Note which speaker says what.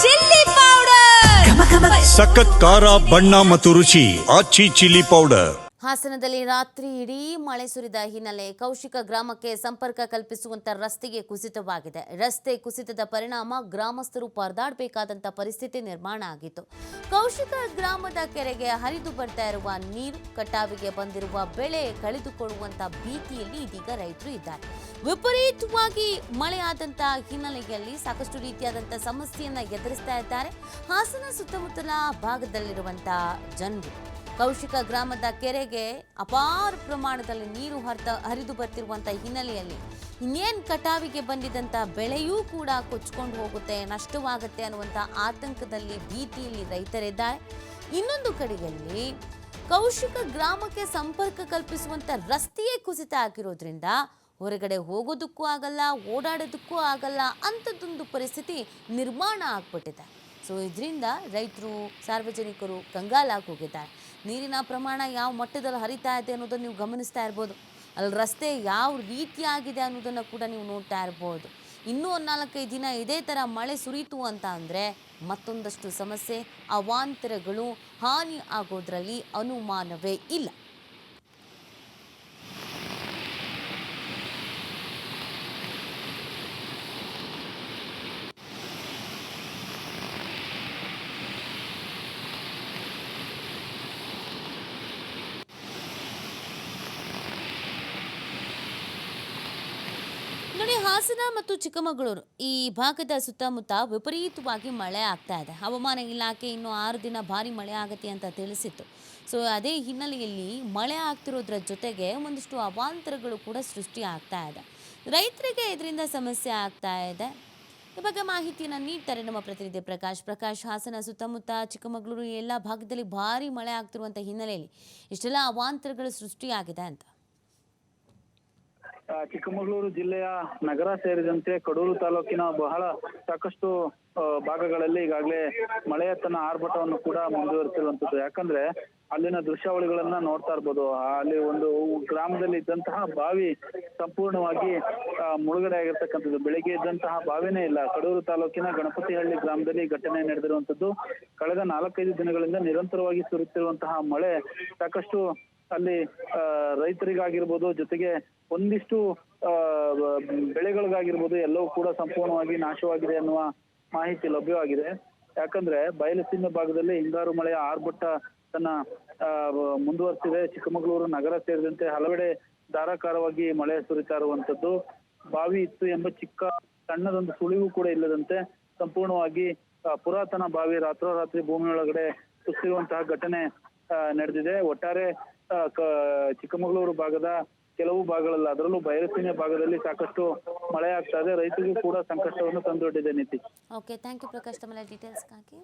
Speaker 1: Chilli powder,
Speaker 2: ಸಖತ್ ಖಾರ ಬಣ್ಣ ಮತ್ತು ರುಚಿ ಆಚಿ ಚಿಲ್ಲಿ ಪೌಡರ್.
Speaker 3: ಹಾಸನದಲ್ಲಿ ರಾತ್ರಿ ಇಡೀ ಮಳೆ ಸುರಿದ ಹಿನ್ನೆಲೆ ಕೌಶಿಕ ಗ್ರಾಮಕ್ಕೆ ಸಂಪರ್ಕ ಕಲ್ಪಿಸುವಂತ ರಸ್ತೆಗೆ ಕುಸಿತವಾಗಿದೆ. ರಸ್ತೆ ಕುಸಿತದ ಪರಿಣಾಮ ಗ್ರಾಮಸ್ಥರು ಪರದಾಡಬೇಕಾದಂತ ಪರಿಸ್ಥಿತಿ ನಿರ್ಮಾಣ ಆಗಿತ್ತು. ಕೌಶಿಕ ಗ್ರಾಮದ ಕೆರೆಗೆ ಹರಿದು ಬರ್ತಾ ಇರುವ ನೀರು, ಕಟಾವಿಗೆ ಬಂದಿರುವ ಬೆಳೆ ಕಳೆದುಕೊಳ್ಳುವಂತ ಭೀತಿಯಲ್ಲಿ ಇದೀಗ ರೈತರು ಇದ್ದಾರೆ. ವಿಪರೀತವಾಗಿ ಮಳೆಯಾದಂತ ಹಿನ್ನೆಲೆಯಲ್ಲಿ ಸಾಕಷ್ಟು ರೀತಿಯಾದಂಥ ಸಮಸ್ಯೆಯನ್ನ ಎದುರಿಸ್ತಾ ಇದ್ದಾರೆ ಹಾಸನ ಸುತ್ತಮುತ್ತಲ ಭಾಗದಲ್ಲಿರುವಂತಹ ಜನರು. ಕೌಶಿಕ ಗ್ರಾಮದ ಕೆರೆಗೆ ಅಪಾರ ಪ್ರಮಾಣದಲ್ಲಿ ನೀರು ಹರಿದು ಬರ್ತಿರುವಂಥ ಹಿನ್ನೆಲೆಯಲ್ಲಿ ಇನ್ನೇನು ಕಟಾವಿಗೆ ಬಂದಿದ್ದಂಥ ಬೆಳೆಯೂ ಕೂಡ ಕೊಚ್ಕೊಂಡು ಹೋಗುತ್ತೆ, ನಷ್ಟವಾಗುತ್ತೆ ಅನ್ನುವಂಥ ಆತಂಕದಲ್ಲಿ, ಭೀತಿಯಲ್ಲಿ ರೈತರಿದ್ದಾರೆ. ಇನ್ನೊಂದು ಕಡೆಯಲ್ಲಿ ಕೌಶಿಕ ಗ್ರಾಮಕ್ಕೆ ಸಂಪರ್ಕ ಕಲ್ಪಿಸುವಂಥ ರಸ್ತೆಯೇ ಕುಸಿತ ಆಗಿರೋದ್ರಿಂದ ಹೊರಗಡೆ ಹೋಗೋದಕ್ಕೂ ಆಗಲ್ಲ, ಓಡಾಡೋದಕ್ಕೂ ಆಗಲ್ಲ ಅಂಥದ್ದೊಂದು ಪರಿಸ್ಥಿತಿ ನಿರ್ಮಾಣ ಆಗ್ಬಿಟ್ಟಿದೆ. ಸೊ ಇದರಿಂದ ರೈತರು, ಸಾರ್ವಜನಿಕರು ಕಂಗಾಲಾಗಿ ಹೋಗಿದ್ದಾರೆ. ನೀರಿನ ಪ್ರಮಾಣ ಯಾವ ಮಟ್ಟದಲ್ಲಿ ಹರಿತಾ ಇದೆ ಅನ್ನೋದನ್ನು ನೀವು ಗಮನಿಸ್ತಾ ಇರ್ಬೋದು. ಅಲ್ಲಿ ರಸ್ತೆ ಯಾವ ರೀತಿಯಾಗಿದೆ ಅನ್ನೋದನ್ನು ಕೂಡ ನೀವು ನೋಡ್ತಾ ಇರ್ಬೋದು. ಇನ್ನೂ 4-5 ದಿನ ಇದೇ ಥರ ಮಳೆ ಸುರಿಯಿತು ಅಂತ ಅಂದರೆ ಮತ್ತೊಂದಷ್ಟು ಸಮಸ್ಯೆ, ಅವಾಂತರಗಳು, ಹಾನಿ ಆಗೋದ್ರಲ್ಲಿ ಅನುಮಾನವೇ ಇಲ್ಲ. ನೋಡಿ, ಹಾಸನ ಮತ್ತು ಚಿಕ್ಕಮಗಳೂರು ಈ ಭಾಗದ ಸುತ್ತಮುತ್ತ ವಿಪರೀತವಾಗಿ ಮಳೆ ಆಗ್ತಾ ಇದೆ. ಹವಾಮಾನ ಇಲಾಖೆ ಇನ್ನು 6 ದಿನ ಭಾರಿ ಮಳೆ ಆಗುತ್ತೆ ಅಂತ ತಿಳಿಸಿತ್ತು. ಸೊ ಅದೇ ಹಿನ್ನೆಲೆಯಲ್ಲಿ ಮಳೆ ಆಗ್ತಿರೋದ್ರ ಜೊತೆಗೆ ಒಂದಿಷ್ಟು ಅವಾಂತರಗಳು ಕೂಡ ಸೃಷ್ಟಿ ಆಗ್ತಾ ಇದೆ. ರೈತರಿಗೆ ಇದರಿಂದ ಸಮಸ್ಯೆ ಆಗ್ತಾ ಇದೆ. ಈ ಬಗ್ಗೆ ಮಾಹಿತಿಯನ್ನು ನೀಡ್ತಾರೆ ನಮ್ಮ ಪ್ರತಿನಿಧಿ ಪ್ರಕಾಶ್. ಹಾಸನ ಸುತ್ತಮುತ್ತ ಚಿಕ್ಕಮಗಳೂರು ಎಲ್ಲ ಭಾಗದಲ್ಲಿ ಭಾರಿ ಮಳೆ ಆಗ್ತಿರುವಂಥ ಹಿನ್ನೆಲೆಯಲ್ಲಿ ಇಷ್ಟೆಲ್ಲ ಅವಾಂತರಗಳು ಸೃಷ್ಟಿಯಾಗಿದೆ ಅಂತ.
Speaker 4: ಚಿಕ್ಕಮಗಳೂರು ಜಿಲ್ಲೆಯ ನಗರ ಸೇರಿದಂತೆ ಕಡೂರು ತಾಲೂಕಿನ ಸಾಕಷ್ಟು ಭಾಗಗಳಲ್ಲಿ ಈಗಾಗಲೇ ಮಳೆಯ ತನ್ನ ಆರ್ಭಟವನ್ನು ಕೂಡ ಮುಂದುವರಿಸಿರುವಂತದ್ದು. ಯಾಕಂದ್ರೆ ಅಲ್ಲಿನ ದೃಶ್ಯಾವಳಿಗಳನ್ನ ನೋಡ್ತಾ ಇರ್ಬೋದು. ಅಲ್ಲಿ ಒಂದು ಗ್ರಾಮದಲ್ಲಿ ಇದ್ದಂತಹ ಬಾವಿ ಸಂಪೂರ್ಣವಾಗಿ ಮುಳುಗಡೆ ಆಗಿರ್ತಕ್ಕಂಥದ್ದು. ಬೆಳಿಗ್ಗೆ ಇದ್ದಂತಹ ಬಾವಿನೇ ಇಲ್ಲ. ಕಡೂರು ತಾಲೂಕಿನ ಗಣಪತಿಹಳ್ಳಿ ಗ್ರಾಮದಲ್ಲಿ ಘಟನೆ ನಡೆದಿರುವಂತದ್ದು. ಕಳೆದ 4-5 ದಿನಗಳಿಂದ ನಿರಂತರವಾಗಿ ಸುರಿಯುತ್ತಿರುವಂತಹ ಮಳೆ ಸಾಕಷ್ಟು ಅಲ್ಲಿ ರೈತರಿಗಾಗಿರ್ಬೋದು, ಜೊತೆಗೆ ಒಂದಿಷ್ಟು ಬೆಳೆಗಳಿಗಾಗಿರ್ಬೋದು ಎಲ್ಲವೂ ಕೂಡ ಸಂಪೂರ್ಣವಾಗಿ ನಾಶವಾಗಿದೆ ಅನ್ನುವ ಮಾಹಿತಿ ಲಭ್ಯವಾಗಿದೆ. ಯಾಕಂದ್ರೆ ಬಯಲುಸೀಮೆ ಭಾಗದಲ್ಲಿ ಹಿಂಗಾರು ಮಳೆಯ ಆರ್ಭಟ ತನ್ನ ಮುಂದುವರೆಸಿದೆ. ಚಿಕ್ಕಮಗಳೂರು ನಗರ ಸೇರಿದಂತೆ ಹಲವೆಡೆ ಧಾರಾಕಾರವಾಗಿ ಮಳೆ ಸುರಿತಾ ಇರುವಂತದ್ದು. ಬಾವಿ ಇತ್ತು ಎಂಬ ಸಣ್ಣದೊಂದು ಸುಳಿವು ಕೂಡ ಇಲ್ಲದಂತೆ ಸಂಪೂರ್ಣವಾಗಿ ಪುರಾತನ ಬಾವಿ ರಾತ್ರೋರಾತ್ರಿ ಭೂಮಿಯೊಳಗಡೆ ಕುಸಿರುವಂತಹ ಘಟನೆ ನಡೆದಿದೆ. ಒಟ್ಟಾರೆ ಚಿಕ್ಕಮಗಳೂರು ಭಾಗದ ಕೆಲವು ಭಾಗಗಳಲ್ಲಿ, ಅದರಲ್ಲೂ ಬಯಲುಸೀಮೆ ಭಾಗದಲ್ಲಿ ಸಾಕಷ್ಟು ಮಳೆ ಆಗ್ತಾ ಇದೆ. ರೈತರಿಗೂ ಕೂಡ ಸಂಕಷ್ಟವನ್ನು ತಂದೊಡ್ಡಿದೆ. ನೀತಿ.
Speaker 3: ಓಕೆ, ಥ್ಯಾಂಕ್ ಯು ಪ್ರಕಾಶ್, ತಮ್ಮ ಡೀಟೇಲ್ಸ್ಗಾಗಿ.